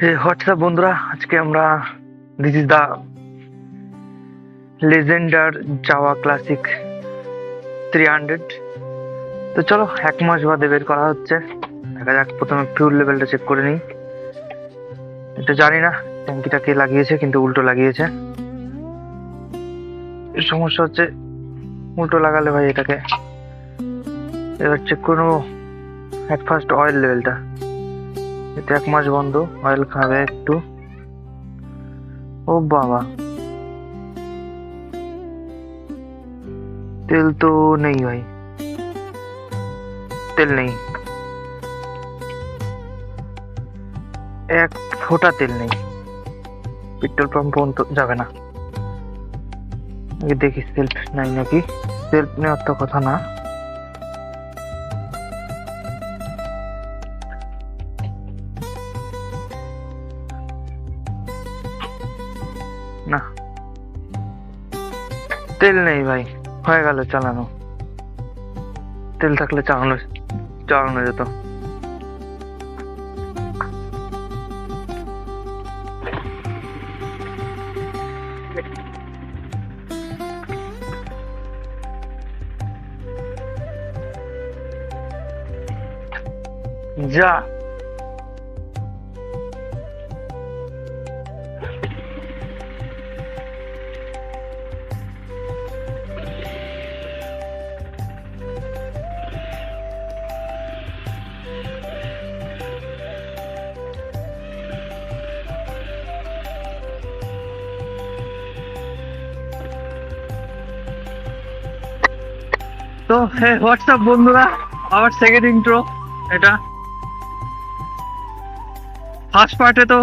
WhatsApp বন্ধুরা, আজকে আমরা this is the Legendre Java classic 300। তো চলো, 1 মাস বাদে বের করা হচ্ছে। দেখা যাক, প্রথমে ফিউল লেভেলটা চেক করে নিই। এটা জানি না ট্যাঙ্কিটা কে লাগিয়েছে, কিন্তু উল্টো লাগিয়েছে। এর সমস্যা হচ্ছে উল্টো লাগালে ভাই এটাকে এবার চেক করে নেবো। অ্যাট ফার্স্ট অয়েল লেভেলটা, এটা 1 মাস বন্ধ, অয়েল খাবে একটু। ও বাবা, তেল তো নেই ভাই, তেল নেই, 1 ফোঁটা তেল নেই। পেট্রোল পাম্প পর্যন্ত যাবে না। দেখি সেলফ নাই নাকি। সেলফ নেওয়ার তো কথা না। না, তেল নেই ভাই। হয়ে গেল চালানো। তেল থাকলে চালানো চালানো যেত। যা, তো হোয়াটসঅ্যাপ বন্ধুরা, আবার সেকেন্ড ইন্ট্রো। এটা ফার্স্ট পার্টে তো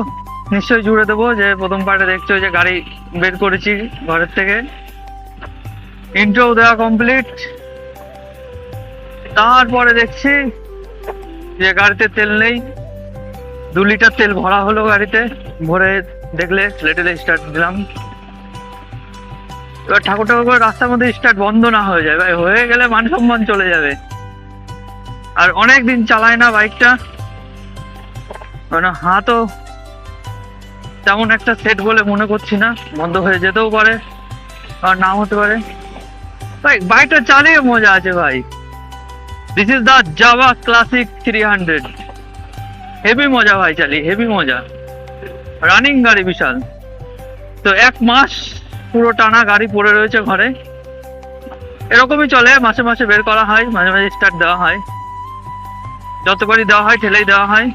নিশ্চয়ই জুড়ে দেবো, যে প্রথম পার্টে দেখছো যে গাড়ি বের করেছি ঘরের থেকে। ইন্ট্রো দেওয়া কমপ্লিট। তারপরে দেখছি যে গাড়িতে তেল নেই। 2 লিটার তেল ভরা হলো গাড়িতে। ভরে দেখলে লেটেলে স্টার্ট দিলাম। এবার ঠাকুর ঠাকুর করে রাস্তার মধ্যে স্টার্ট বন্ধ না হয়ে যায় ভাই, হয়ে গেলে মান সম্মান চলে যাবে। আর অনেক দিন চালায় না বাইকটা, কারণ হাতও তেমন একটা সেট বলে মনে করছি না। বন্ধ হয়ে যেতেও পারে আর নাও হতে পারে। ভাই বাইকটা চালিয়ে মজা আছে ভাই। This is the Java classic 300। Heavy মজা ভাই, চালিয়ে হেভি মজা। রানিং গাড়ি বিশাল। তো 1 মাস পুরো টানা গাড়ি পড়ে রয়েছে ঘরে। এরকমই চলে, মাসে মাসে বের করা হয়, মাঝে মাঝে স্টার্ট দেওয়া হয়, যতবারই দেওয়া হয় ঠেলেই দেওয়া হয়।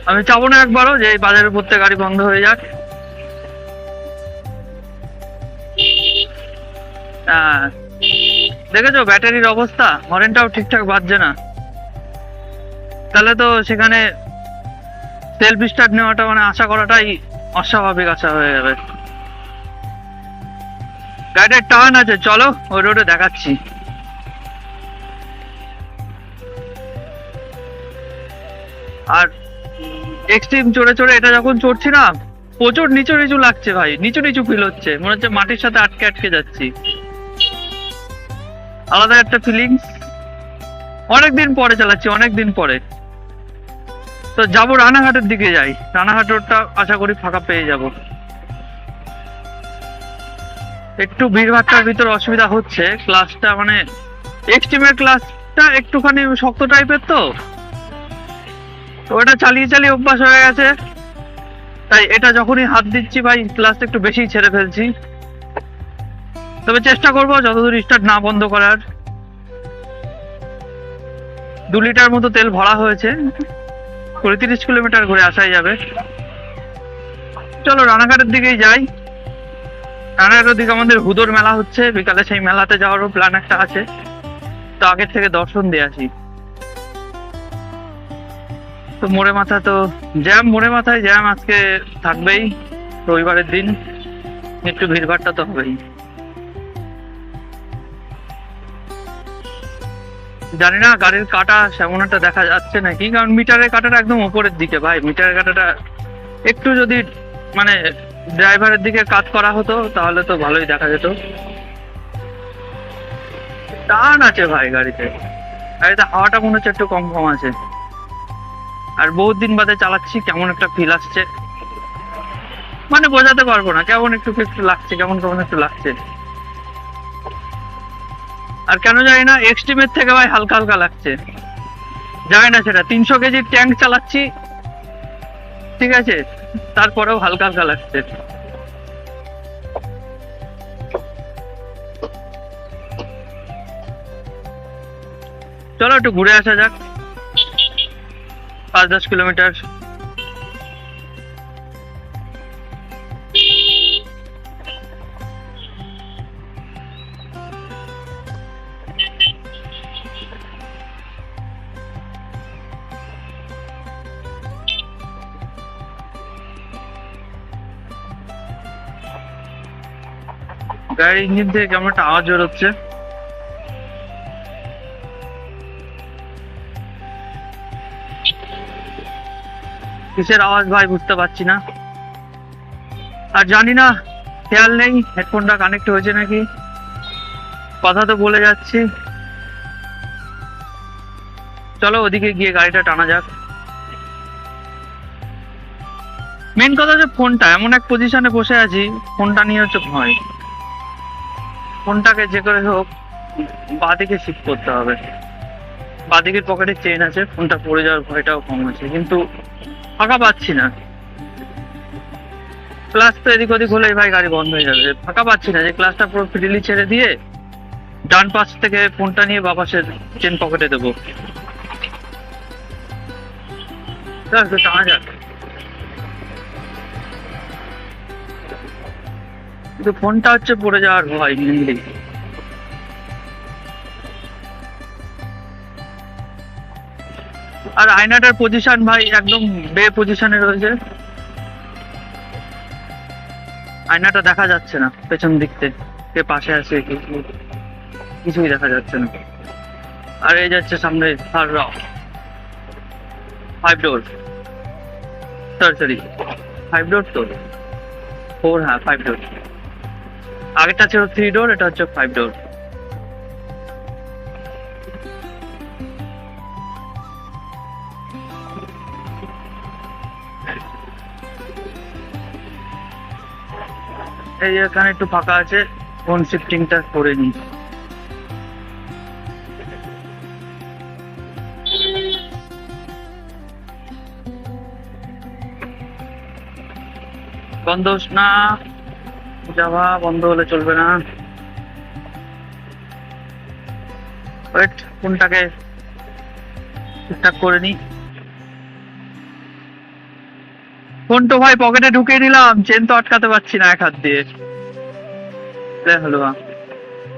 আমি চাবো না একবারও যে এই বাজারের প্রত্যেক গাড়ি বন্ধ হয়ে যাক। দেখেছো ব্যাটারির অবস্থা, হরেনটাও ঠিকঠাক বাজছে না। তাহলে তো সেখানে সেলফ স্টার্ট নেওয়াটা মানে আশা করাটাই অস্বাভাবিক আশা হয়ে যাবে। গাড়িটার টার্ন আছে, চলো ওই রোডে দেখাচ্ছি। আর এক্সট্রিম চড়ে চড়ে এটা যখন চড়ছি না, প্রচুর নিচু নিচু লাগছে ভাই, নিচু নিচু ফিল হচ্ছে, মনে হচ্ছে মাটির সাথে আটকে আটকে যাচ্ছি। আলাদা একটা ফিলিংস। অনেকদিন পরে চালাচ্ছি, অনেকদিন পরে। তো যাবো রানাঘাটের দিকে, যাই। রানাঘাট রোডটা আশা করি ফাঁকা পেয়ে যাব। একটু ভিড়ভাট্টার ভিতরে অসুবিধা হচ্ছে। ক্লাসটা মানে এক্সট্রিমের ক্লাসটা একটুখানি শক্ত টাইপের, তো ওটা চালিয়ে চালিয়ে অভ্যাস হয়ে গেছে। তাই এটা যখনই হাত দিচ্ছি ভাই, ক্লাসটা একটু বেশি ছেড়ে ফেলছি। তবে চেষ্টা করবো যতদূর স্টার্ট না বন্ধ করার। 2 লিটার মতো তেল ভরা হয়েছে, 30 কিলোমিটার ঘুরে আসাই যাবে। চলো রানাঘাটের দিকেই যাই। রানাঘাটের দিকে আমাদের হুদোর মেলা হচ্ছে বিকালে, সেই মেলাতে যাওয়ারও প্ল্যান একটা আছে। তো আগের থেকে দর্শন দিয়ে আসি। তো মোড়ে মাথা তো জ্যাম, মোড়ে মাথায় জ্যাম আজকে থাকবেই। রবিবারের দিন একটু ভিড়ভাট্টা তো হবেই। জানি না গাড়ির কাটা সেমন একটা দেখা যাচ্ছে নাকি, কারণ মিটারের কাটাটা একদম উপরের দিকে ভাই। মিটারের কাটাটা একটু যদি মানে ড্রাইভারের দিকে কাট করা হতো তাহলে তো ভালোই দেখা যেত। টান আছে ভাই গাড়িতে, গাড়িতে হাওয়াটা মনে হচ্ছে একটু কম কম আছে। আর বহুত দিন বাদে চালাচ্ছি, কেমন একটা ফিল আসছে, মানে বোঝাতে পারবো না, কেমন একটু একটু লাগছে, কেমন কেমন একটু লাগছে। আর কেন জানি না এক্সট্রিমের থেকে ভাই হালকা হালকা লাগছে, জানি না সেটা। 300 কেজির ট্যাঙ্ক চালাচ্ছি, ঠিক আছে, তারপরেও হালকা হালকা লাগছে। চলো একটু ঘুরে আসা যাক, 5-10 কিলোমিটার। গাড়ির ইঞ্জিন থেকে কেমন একটা আওয়াজ বেরোচ্ছে। কিসের আওয়াজ ভাই বুঝতে পারছি না, আর জানি না, খেয়াল নেই হেডফোনটা কানেক্ট হয়েছে নাকি, কথা তো বলে যাচ্ছি। চলো ওদিকে গিয়ে গাড়িটা টানা যাক। মেন কথা হচ্ছে ফোনটা এমন এক পজিশনে বসে আছি, ফোনটা নিয়ে হচ্ছে ভয়। ফোনটাকে যে করে হোক বাঁদিকে শিফট করতে হবে। বাঁদিকের পকেটে চেন আছে, ফোনটা পড়ে যাওয়ার ভয়টাও কম আছে, কিন্তু ফাঁকা পাচ্ছি না। ক্লাস তো এদিক ওদিক হলেই ভাই গাড়ি বন্ধ হয়ে যাবে, ফাঁকা পাচ্ছি না যে ক্লাসটা পুরো ফ্রিলি ছেড়ে দিয়ে ডান পাশ থেকে ফোনটা নিয়ে বাপাসের চেন পকেটে দেবো। টানা যাক, কিন্তু ফোনটা হচ্ছে পড়ে যাওয়ার ভয় মেনলি। আর আয়নাটার পজিশন ভাই একদম বে পজিশনে রয়েছে, আয়নাটা দেখা যাচ্ছে না পেছন দিক থেকে, কে পাশে আছে কিছুই দেখা যাচ্ছে না। আর এই যাচ্ছে সামনে 5 ডোর, সরি 5 ডোর তো 4, হ্যাঁ 5 ডোর। আগেরটা ছিল 3 ডোর, এটা হচ্ছে 5 ডোর। এই এখানে একটু ফাঁকা আছে, ফোন শিফটিংটা করে নি। বন্ধ না, যাওয়া বন্ধ হলে চলবে না। ওয়েট, ফোনটাকে ঠিকঠাক করে নি। ফোন তো ভাই পকেটে ঢুকিয়ে নিলাম, চেন তো আটকাতে পারছি না এক হাত দিয়ে। হলো,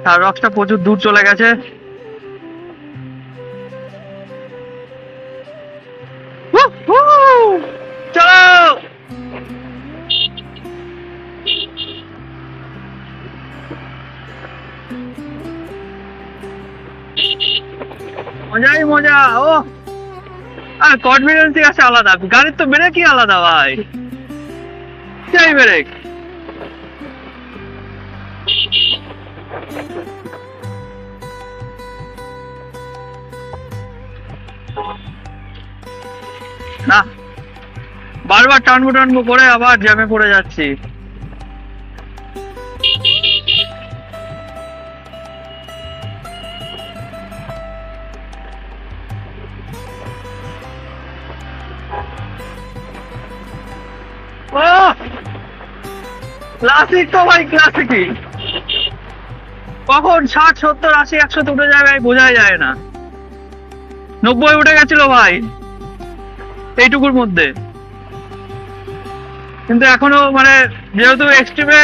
আর রক্সটা প্রচুর দূর চলে গেছে। চলো মজাই মজা। ও আর কনফিডেন্সই আছে আলাদা, গাড়ির তো ব্রেকই আলাদা ভাই, সেই ব্রেক। না, বারবার টানবো টানবো করে আবার জ্যামে পড়ে যাচ্ছি। ক্লাসিক তো ভাই, ক্লাসিকই। কখন 60, 70, 80, 100 উঠে যায় ভাই বোঝাই যায় না। 90 উঠে গেছিল ভাই এইটুকুর মধ্যে, কিন্তু এখনো মানে যেহেতু এক্সট্রিমে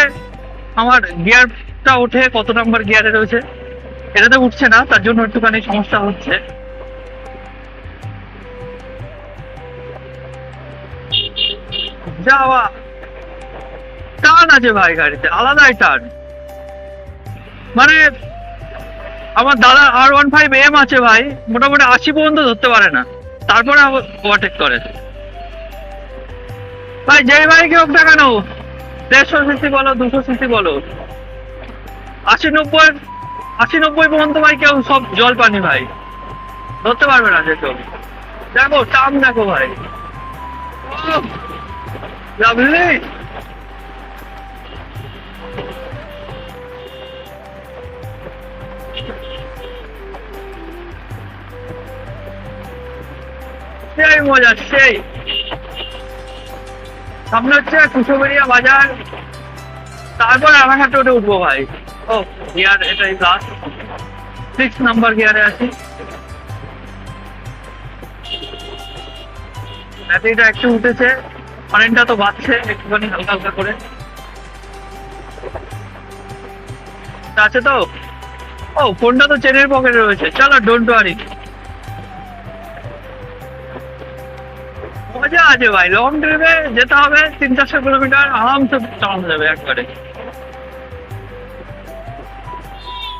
আমার গিয়ারটা ওঠে, কত নাম্বার গিয়ারে রয়েছে এটাতে উঠছে না, তার জন্য একটুখানি সমস্যা হচ্ছে। যাওয়া টান আছে ভাই গাড়িতে, আলাদাই টান। মানে আমার দাদা R15M আছে ভাই, মোটামুটি 80 পর্যন্ত ধরতে পারে না, তারপরে ওভারটেক করে ভাই। যেই বাইকে হোক না কেন, 150 সিসি বলো 200 সিসি বলো, 80-90 পর্যন্ত ভাই কেউ সব জল পানি ভাই ধরতে পারবে না যে কেউ। দেখো টাম দেখো ভাই, লাভলি। সেই মজা সেই। সামনে হচ্ছে কুশোবেরিয়া বাজার, তারপর রানাঘাট রোডে উঠবো ভাই। ও গিয়ার এটাই প্লাস 6 নাম্বার গিয়ারে আছি। ব্যাটারিটা একটু উঠেছে, কারেন্টটা তো বাড়ছে একটুখানি হালকা হালকা করে। আছে তো, ও ফোনটা তো চেনের পকেটে রয়েছে। চলো ডোন্ট ওয়ারি, মজা আছে ভাই। লং ড্রাইভে যেতে হবে 300-400 কিলোমিটার, আরামসে চালানো যাবে একবারে,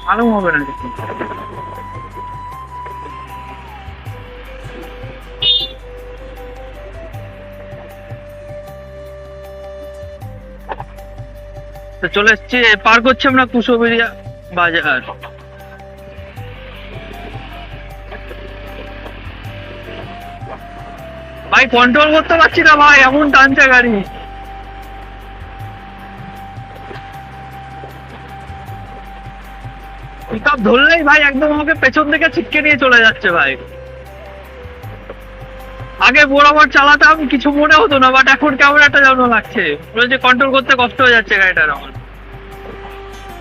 মালুম হবে না কিছু। তো চলে এসছি, পার করছি আমরা কুশোবেরিয়া বাজার। ভাই কন্ট্রোল করতে পারছি না ভাই, এমন টানছে গাড়ি। পিকআপ ধরলেই ভাই একদম আমাকে পেছন থেকে ছিটকে নিয়ে চলে যাচ্ছে ভাই। আগে বরাবর চালাতাম কিছু মনে হতো না, বাট এখন কেমন একটা যেন লাগছে, পুরো যে কন্ট্রোল করতে কষ্ট হয়ে যাচ্ছে গাড়িটার আমার।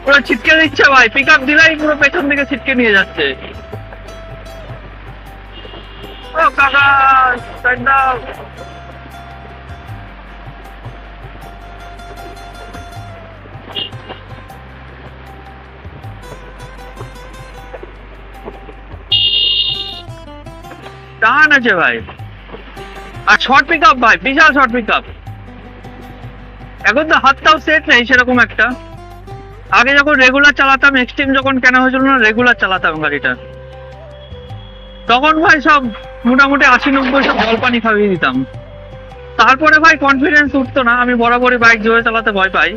পুরো ছিটকে দিচ্ছে ভাই, পিকআপ দিলেই পুরো পেছন থেকে ছিটকে নিয়ে যাচ্ছে। ও কাকা সাইড দাও। টান আছে ভাই, আর শর্ট পিকআপ ভাই, বিশাল শর্ট পিকআপ। এখন তো হাতটাও সেট নেই সেরকম একটা। আগে যখন রেগুলার চালাতাম, এক্সট্রিম যখন কেনা হয়েছিল না, রেগুলার চালাতাম গাড়িটা, তখন ভাই সব মোটামুটি 80-90 সব জলপানি খাইয়ে দিতাম। তারপরে ভাই কনফিডেন্স উঠতো না, আমি বরাবরই বাইক জোরে চালাতে ভয় পাই।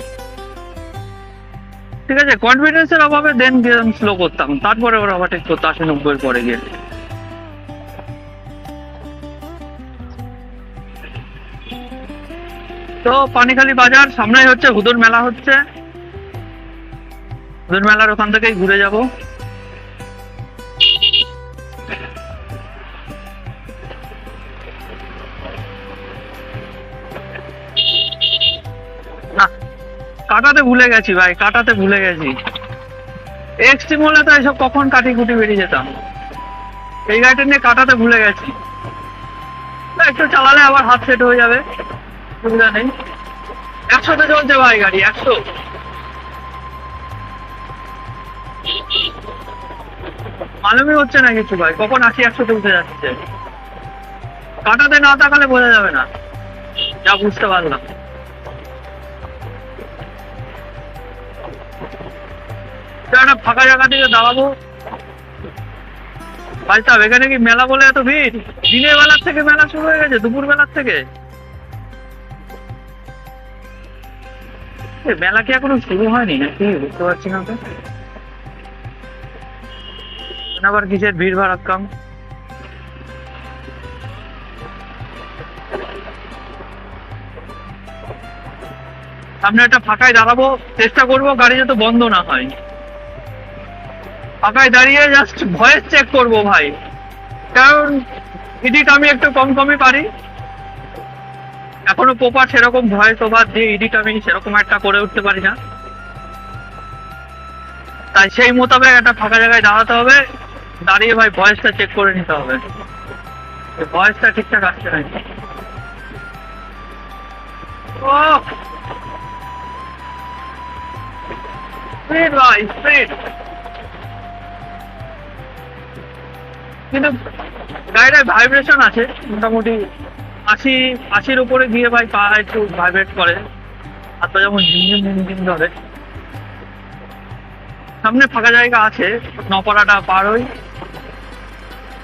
ঠিক আছে, কনফিডেন্সের অভাবে দেন স্লো করতাম, তারপরে ওরা ওভারটেক করতো 80-90 পরে গিয়ে। তো পানিখালি বাজার সামনেই হচ্ছে হুদুর মেলা হচ্ছে, হুদুর মেলার ওখান থেকেই ঘুরে যাব। না কাটাতে ভুলে গেছি ভাই, কাটাতে ভুলে গেছি। এক্সট্রিম হলে তো এসব কখন কাটি কুটি বেরিয়ে যেতাম, এই গাড়িটা নিয়ে কাটাতে ভুলে গেছি। একটু চালালে আবার হাত সেট হয়ে যাবে, সুবিধা নেই। 100-তে চলছে ভাই গাড়ি, 100। মালুমই হচ্ছে না কিছু ভাই, কখন 80-100-তে উঠে যাচ্ছে। কাটাতে না তাকালে বোঝা যাবে না, যা বুঝতে পারলাম। একটা ফাঁকা জায়গা থেকে দাঁড়াবো ভাই সাহেব। এখানে কি মেলা বলে এত ভিড়? দিনের বেলার থেকে মেলা শুরু হয়ে গেছে, দুপুর বেলার থেকে। মেলা কি এখনো শুরু হয়নি নাকি বুঝতে পারছি না তো। আবার কিসের ভিড় ভাড়াক্কাম। সামনে একটা ফাঁকায় দাঁড়াবো, চেষ্টা করবো গাড়ি যাতে বন্ধ না হয়। ফাঁকায় দাঁড়িয়ে জাস্ট ভয়েস চেক করবো ভাই, কারণ এডিট আমি একটু কমই পারি এখনো। প্রপার সেরকম ভয়েস ওভার দিয়ে এডিট আমি সেরকম একটা করে উঠতে পারি না, তাই সেই মোতাবেক একটা ফাঁকা জায়গায় দাঁড়াতে হবে, দাঁড়িয়ে ভাই ভয়েসটা চেক করে নিতে হবে, ভয়েসটা ঠিকঠাক আসছে নাকি। ও স্পিড ভাই স্পিড, কিন্তু গাড়িটায় ভাইব্রেশন আছে মোটামুটি। 80-80-র উপরে গিয়ে ভাই পা একটু ভাইব্রেট করে, আর তো যেমন ঝিমঝিম ধরে। সামনে ফাঁকা জায়গা আছে, নপাড়াটা পার হই,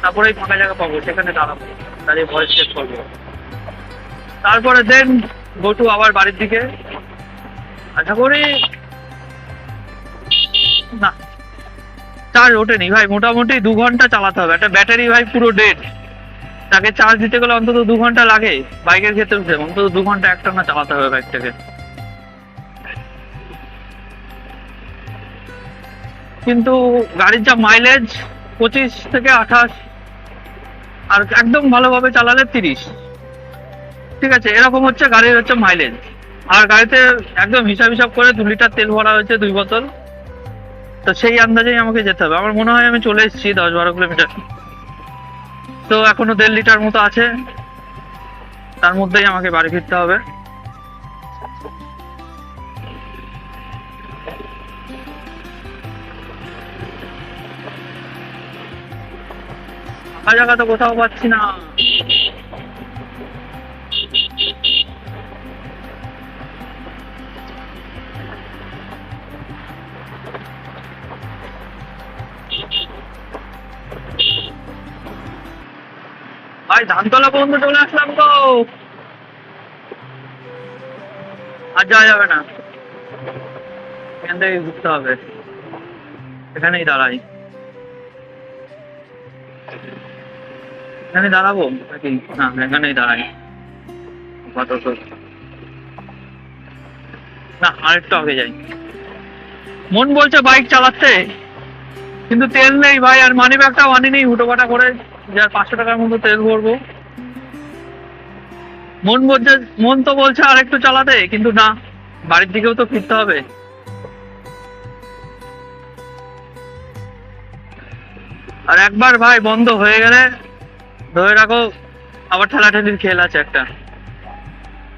তারপরেই ফাঁকা জায়গা পাবো, সেখানে দাঁড়াবো, দাঁড়িয়ে ভয়েস চেক করবো, তারপরে দেন গো টু আবার বাড়ির দিকে। আশা করি না চার্জ ওঠেনি ভাই, মোটামুটি 2 ঘন্টা চালাতে হবে। একটা ব্যাটারি ভাই পুরো ডেড, তাকে চার্জ দিতে গেলে অন্তত 2 ঘন্টা লাগে। বাইকের ক্ষেত্রে অন্তত 2 ঘন্টা একটানা চালাতে হবে বাইকটাকে। কিন্তু গাড়ির যা মাইলেজ 25 থেকে 28, আর একদম ভালোভাবে চালালে 30। ঠিক আছে, এরকম হচ্ছে গাড়ির হচ্ছে মাইলেজ। আর গাড়িতে একদম হিসাব হিসাব করে 2 লিটার তেল ভরা হয়েছে, 2 বোতল। তো সেই আন্দাজেই আমাকে যেতে হবে। আমার মনে হয় আমি চলে এসেছি 10-12 কিলোমিটার। তো এখনো 1.5 লিটার মতো আছে, তার মধ্যেই আমাকে বাড়ি ফিরতে হবে। ফাঁকা জায়গা তো কোথাও পাচ্ছি না। ভাই ধানতলা পর্যন্ত চলে আসলাম তো, আর যাওয়া যাবে না। এখান থেকে ঘুরতে হবে। এখানেই দাঁড়াই, এখানে দাঁড়াবো নাকি? না, এখানেই দাঁড়াই আপাতত। না, আরেকটু আগে যাই। মন বলছে বাইক চালাতে, কিন্তু তেল নেই ভাই। আর মানি ব্যাগটাও আনিনি, হুটোপাটা করে যা 500 টাকার মতো তেল ভরবো। মন তো বলছে আর একটু চালাতে, কিন্তু না, বাড়ির দিকেও তো ফিরতে হবে। আর একবার ভাই বন্ধ হয়ে গেলে ধরে রাখো আবার ঠেলাঠেলির খেল আছে একটা।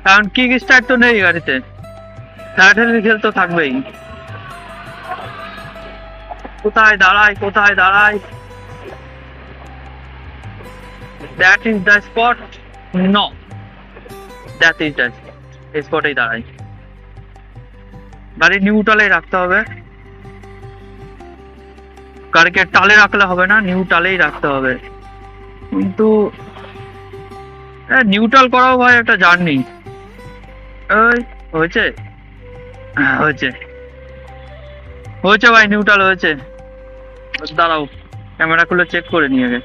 কারণ কিক স্টার্ট তো নেই গাড়িতে, ঠেলাঠেলির খেল তো থাকবেই। কোথায় দাঁড়াই, কোথায় দাঁড়াই? That is the spot. No, that is the স্পটেই দাঁড়াই। গাড়ি নিউট্রালে রাখতে হবে, গাড়িকে টালে রাখলে হবে না, নিউট্রালেই রাখতে হবে। কিন্তু নিউট্রাল করাও ভাই একটা জার্নি। ওই হয়েছে, হয়েছে হয়েছে ভাই, নিউট্রাল হয়েছে। দাঁড়াও, ক্যামেরা খুলে চেক করে নিয়ে গে।